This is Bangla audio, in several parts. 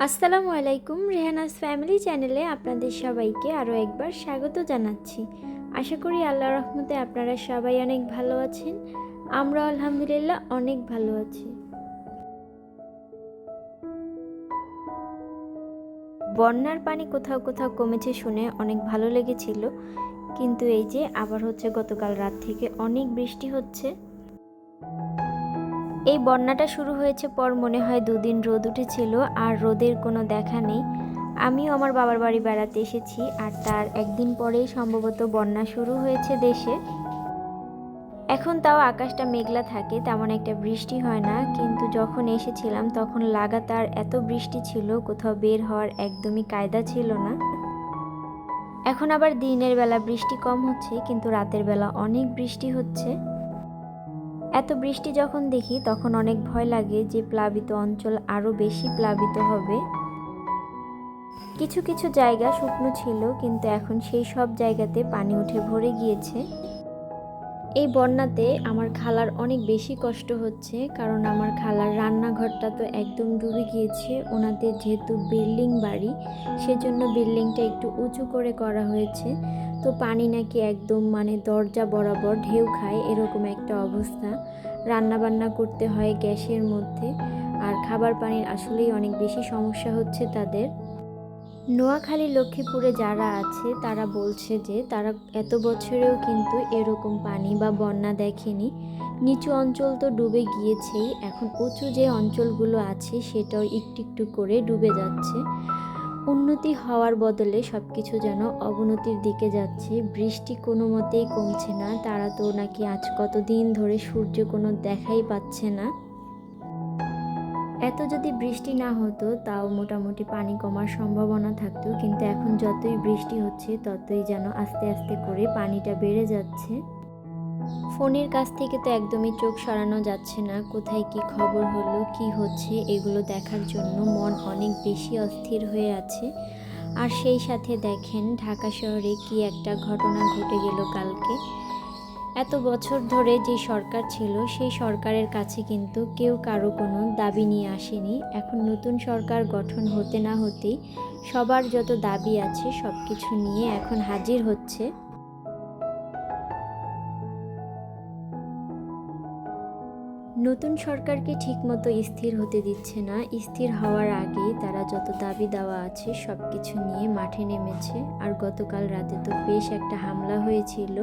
আসসালামু আলাইকুম। রেহানাস ফ্যামিলি চ্যানেলে আপনাদের সবাইকে আরও একবার স্বাগত জানাচ্ছি। আশা করি আল্লাহর রহমতে আপনারা সবাই অনেক ভালো আছেন। আমরা আলহামদুলিল্লাহ অনেক ভালো আছি। বন্যার পানি কোথাও কোথাও কমেছে শুনে অনেক ভালো লেগেছিল, কিন্তু এই যে আবার হচ্ছে গতকাল রাত থেকে অনেক বৃষ্টি হচ্ছে। এই বন্যাটা শুরু হয়েছে পর মনে হয় 2 দিন রোদ উঠেছিল, আর রোদের কোনো দেখা নেই। আমিও আমার বাবার বাড়ি বেড়াতে এসেছি, আর তার একদিন পরেই সম্ভবত বন্যা শুরু হয়েছে দেশে। এখন তাও আকাশটা মেঘলা থাকে, তেমন একটা বৃষ্টি হয় না, কিন্তু যখন এসেছিলাম তখন লাগাতার এত বৃষ্টি ছিল, কোথাও বের হওয়ার একদমই কায়দা ছিল না। এখন আবার দিনের বেলা বৃষ্টি কম হচ্ছে, কিন্তু রাতের বেলা অনেক বৃষ্টি হচ্ছে। এত বৃষ্টি যখন দেখি তখন অনেক ভয় লাগে যে প্লাবিত অঞ্চল আরও বেশি প্লাবিত হবে। কিছু কিছু জায়গা শুকনো ছিল, কিন্তু এখন সেই সব জায়গাতে পানি উঠে ভরে গিয়েছে। এই বন্যাতে আমার খালার অনেক বেশি কষ্ট হচ্ছে, কারণ আমার খালার রান্নাঘরটা তো একদম ডুবে গিয়েছে। ওনাদের যেহেতু বিল্ডিং বাড়ি, সেজন্য বিল্ডিংটা একটু উঁচু করে করা হয়েছে, তো পানি নাকি একদম দরজা বরাবর ঢেউ খায়, এরকম একটা অবস্থা। রান্না বান্না করতে হয় গ্যাসের মধ্যে, আর খাবার পানির আসলেই অনেক বেশি সমস্যা হচ্ছে তাদের। নোয়াখালী লক্ষ্মীপুরে যারা আছে তারা বলছে যে তারা এত বছরেও কিন্তু এরকম পানি বা বন্যা দেখেনি। নিচু অঞ্চল তো ডুবে গিয়েছেই, এখন উঁচু যে অঞ্চলগুলো আছে সেটাও একটু একটু করে ডুবে যাচ্ছে। উন্নতি হওয়ার বদলে সব কিছু যেন অবনতির দিকে যাচ্ছে। বৃষ্টি কোনো মতেই কমছে না, তারা তো নাকি আজ কতদিন ধরে সূর্য কোনো দেখাই পাচ্ছে না। এত যদি বৃষ্টি না হতো তাও মোটামুটি পানি কমার সম্ভাবনা থাকতো, কিন্তু এখন যতই বৃষ্টি হচ্ছে ততই যেন আস্তে আস্তে করে পানিটা বেড়ে যাচ্ছে। ফোনের কাছ থেকে তো একদমই চোখ সরানো যাচ্ছে না, কোথায় কি খবর হলো, কি হচ্ছে এগুলো দেখার জন্য মন অনেক বেশি অস্থির হয়ে আছে। আর সেই সাথে দেখেন ঢাকা শহরে কি একটা ঘটনা ঘটে গেল কালকে। এত বছর ধরে যে সরকার ছিল সেই সরকারের কাছে কিন্তু কেউ কারো কোনো দাবি নিয়ে আসেনি। এখন নতুন সরকার গঠন হতে না হতেই সবার যত দাবি আছে সব কিছু নিয়ে এখন হাজির হচ্ছে। নতুন সরকারকে ঠিকমতো স্থির হতে দিচ্ছে না। স্থির হওয়ার আগেই তারা যত দাবি দেওয়া আছে সব কিছু নিয়ে মাঠে নেমেছে। আর গতকাল রাতে তো বেশ একটা হামলা হয়েছিল।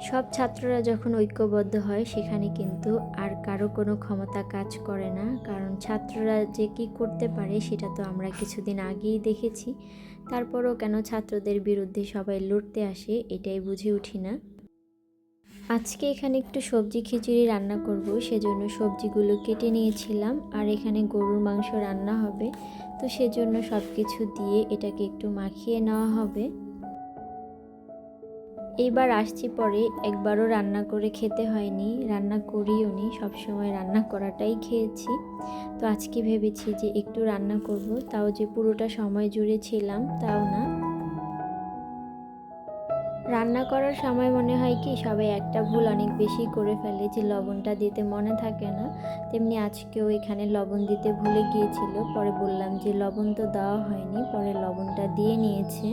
সব ছাত্ররা যখন ঐক্যবদ্ধ হয় সেখানে কিন্তু আর কারো কোনো ক্ষমতা কাজ করে না, কারণ ছাত্ররা যে কি করতে পারে সেটা তো আমরা কিছুদিন আগেই দেখেছি। তারপরও কেন ছাত্রদের বিরুদ্ধে সবাই লড়তে আসে এটাই বুঝে উঠি না। আজকে এখানে একটু সবজি খিচুড়ি রান্না করব, সেজন্য সবজিগুলো কেটে নিয়েছিলাম। আর এখানে গরুর মাংস রান্না হবে, তো সেজন্য সব কিছু দিয়ে এটাকে একটু মাখিয়ে নেওয়া হবে। এইবার আসছি পরে, একবারও রান্না করে খেতে হয়নি, রান্না করিও নি, সবসময় রান্না করাটাই খেয়েছি। তো আজকে ভেবেছি যে একটু রান্না করব, তাও যে পুরোটা সময় জুড়ে ছিলাম তাও না। রান্না করার সময় মনে হয় কি সবাই একটা ভুল অনেক বেশি করে ফেলে, যে লবণটা দিতে মনে থাকে না। তেমনি আজকেও এখানে লবণ দিতে ভুলে গিয়েছিল, পরে বললাম যে লবণ তো দেওয়া হয়নি, পরে লবণটা দিয়ে নিয়েছে।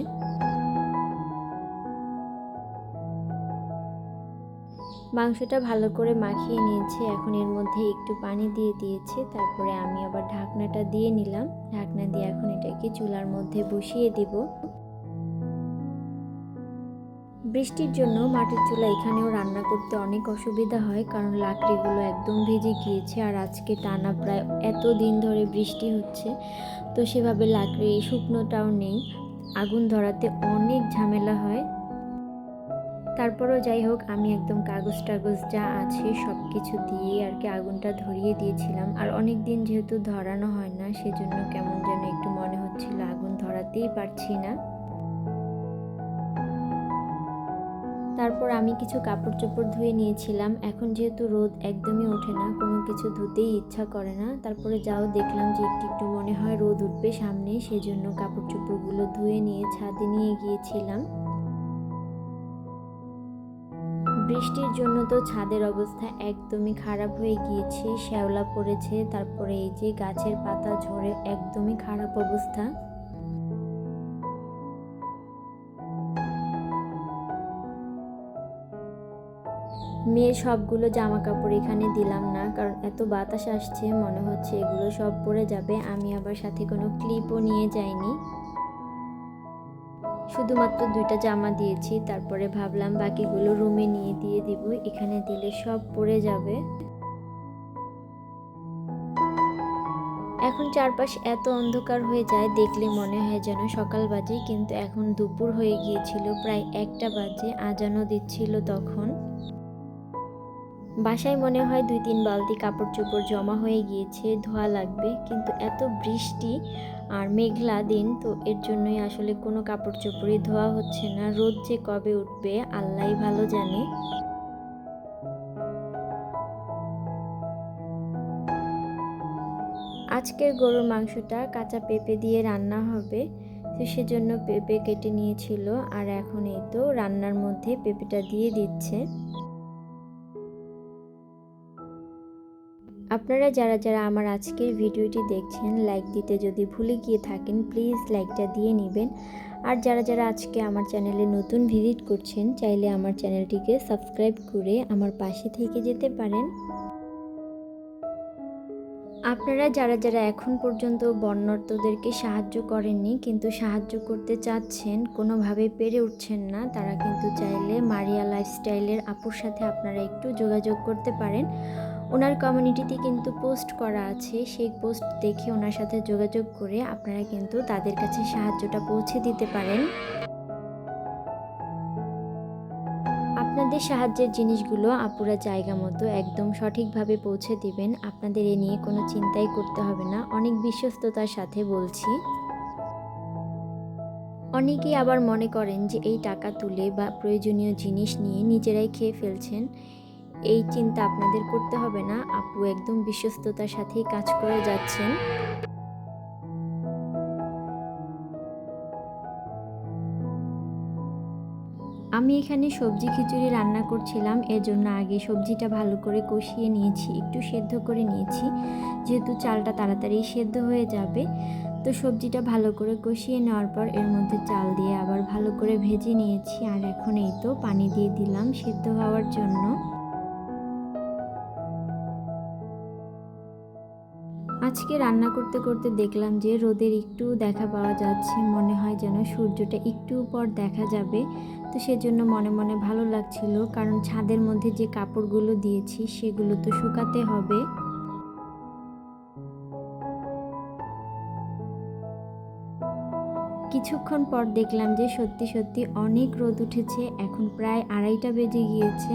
মাংসটা ভালো করে মাখিয়ে নিয়েছে, এখন এর মধ্যে একটু পানি দিয়ে দিয়েছে, তারপরে আমি আবার ঢাকনাটা দিয়ে নিলাম। ঢাকনা দিয়ে এখন এটাকে চুলার মধ্যে বসিয়ে দিব। বৃষ্টির জন্য মাটির চুলা এখানেও রান্না করতে অনেক অসুবিধা হয়, কারণ লাকড়িগুলো একদম ভিজে গিয়েছে। আর আজকে টানা প্রায় এত দিন ধরে বৃষ্টি হচ্ছে, তো সেভাবে লাকড়ি শুকনোটাও নেই, আগুন ধরাতে অনেক ঝামেলা হয়। তারপরও যাই হোক, আমি একদম কাগজ টাগজ যা আছে সব কিছু দিয়ে আর কি আগুনটা ধরিয়ে দিয়েছিলাম। আর অনেক দিন যেহেতু ধরানো হয় না, সেজন্য কেমন যেন একটু মনে হচ্ছিল আগুন ধরাতেই পারছি না। তারপর আমি কিছু কাপড় চোপড় ধুয়ে নিয়েছিলাম। এখন যেহেতু রোদ একদমই ওঠে না, কোনো কিছু ধুতেই ইচ্ছা করে না। তারপরে যাও দেখলাম যে একটু একটু মনে হয় রোদ উঠবে সামনে, সেজন্য কাপড় চোপড়গুলো ধুয়ে নিয়ে ছাদে নিয়ে গিয়েছিলাম। বৃষ্টির জন্য তো ছাদের অবস্থা একদমই খারাপ হয়ে গিয়েছে, শ্যাওলা পড়েছে, তারপরে এই যে গাছের পাতা ঝরে একদমই খারাপ অবস্থা। মেয়ের সবগুলো জামা কাপড় এখানে দিলাম না, কারণ এত বাতাস আসছে, মনে হচ্ছে এগুলো সব পড়ে যাবে। আমি আবার সাথে কোনো ক্লিপও নিয়ে যাইনি, শুধুমাত্র 2টা জামা দিয়েছি। তারপরে ভাবলাম বাকিগুলো রুমে নিয়ে দিয়ে দিব, এখানে দিলে সব পড়ে যাবে। এখন চারপাশ এত অন্ধকার হয়ে যায়, দেখলে মনে হয় যেন সকাল বাজে, কিন্তু এখন দুপুর হয়ে গিয়েছিল, প্রায় 1টা বাজে, আজানও দিচ্ছিল তখন। বাসায় মনে হয় 2-3 বালতি কাপড় চোপড় জমা হয়ে গিয়েছে, ধোয়া লাগবে, কিন্তু এত বৃষ্টি আর মেঘলা দিন, তো এর জন্যই আসলে কোনো কাপড় চোপড়ই ধোয়া হচ্ছে না। রোদ যে কবে উঠবে আল্লাহই ভালো জানে। আজকের গরুর মাংসটা কাঁচা পেঁপে দিয়ে রান্না হবে, তো সেজন্য পেঁপে কেটে নিয়েছিল, আর এখন এই তো রান্নার মধ্যে পেঁপেটা দিয়ে দিচ্ছে। আপনারা যারা যারা আমার আজকের ভিডিওটি দেখছেন, লাইক দিতে যদি ভুলে গিয়ে থাকেন প্লিজ লাইকটা দিয়ে নেবেন। আর যারা যারা আজকে আমার চ্যানেলে নতুন ভিজিট করছেন, চাইলে আমার চ্যানেলটিকে সাবস্ক্রাইব করে আমার পাশে থেকে যেতে পারেন। আপনারা যারা যারা এখন পর্যন্ত বন্যার্তদেরকে সাহায্য করেননি, কিন্তু সাহায্য করতে চাচ্ছেন, কোনোভাবে পেরে উঠছেন না, তারা কিন্তু চাইলে মারিয়া লাইফস্টাইলের আপুর সাথে আপনারা একটু যোগাযোগ করতে পারেন। ওনার কমিউনিটিতে কিন্তু পোস্ট করা আছে, সেই পোস্ট দেখে ওনার সাথে যোগাযোগ করে আপনারা কিন্তু তাদের কাছে সাহায্যটা পৌঁছে দিতে পারেন। আপনাদের সাহায্যের জিনিসগুলো আপুরা জায়গা মতো একদম সঠিকভাবে পৌঁছে দিবেন, আপনাদের এ নিয়ে কোনো চিন্তাই করতে হবে না, অনেক বিশ্বস্ততার সাথে বলছি। অনেকেই আবার মনে করেন যে এই টাকা তুলে বা প্রয়োজনীয় জিনিস নিয়ে নিজেরাই খেয়ে ফেলছেন, এই চিন্তা আপনাদের করতে হবে না, আপু একদম বিশ্বস্ততার সাথেই কাজ করে যাচ্ছেন। আমি এখানে সবজি খিচুড়ি রান্না করছিলাম, এর জন্য আগে সবজিটা ভালো করে কষিয়ে নিয়েছি, একটু সেদ্ধ করে নিয়েছি, যেহেতু চালটা তাড়াতাড়ি সেদ্ধ হয়ে যাবে। তো সবজিটা ভালো করে কষিয়ে নেওয়ার পর এর মধ্যে চাল দিয়ে আবার ভালো করে ভেজে নিয়েছি, আর এখন এই তো পানি দিয়ে দিলাম সেদ্ধ হওয়ার জন্য। আজকে রান্না করতে করতে দেখলাম যে রোদের একটু দেখা পাওয়া যাচ্ছে, মনে হয় যেন সূর্যটা একটু পর দেখা যাবে, তো সেজন্য মনে মনে ভালো লাগছিল, কারণ ছাদের মধ্যে যে কাপড়গুলো দিয়েছি সেগুলো তো শুকাতে হবে। কিছুক্ষণ পর দেখলাম যে সত্যি সত্যি অনেক রোদ উঠেছে, এখন প্রায় 2:30টা বেজে গিয়েছে।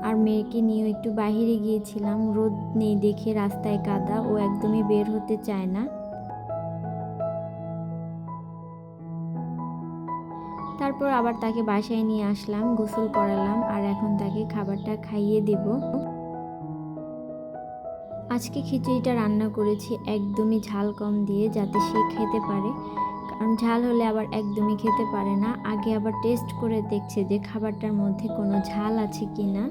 আর মেয়েকে নিয়েও একটু বাইরে গিয়েছিলাম, রোদ নেই দেখে রাস্তায় কাদা, ও একদমই বের হতে চায় না। তারপর আবার তাকে বাসায় নিয়ে আসলাম, গোসল করালাম, আর এখন তাকে খাবারটা খাইয়ে দেব। আজকে খিচুড়িটা রান্না করেছি একদমই ঝাল কম দিয়ে, যাতে সে খেতে পারে, কারণ ঝাল হলে আবার একদমই খেতে পারে না, আগে আবার টেস্ট করে দেখছে যে খাবারটার মধ্যে কোনো ঝাল আছে কি না।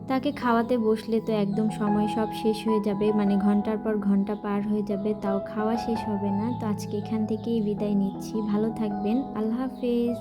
তাকে খাওয়াতে বসলে তো একদম সময় সব শেষ হয়ে যাবে, মানে ঘন্টার পর ঘন্টা পার হয়ে যাবে, তাও খাওয়া শেষ হবে না। তো আজকে এখান থেকেই বিদায় নিচ্ছি, ভালো থাকবেন, আল্লাহ হাফেজ।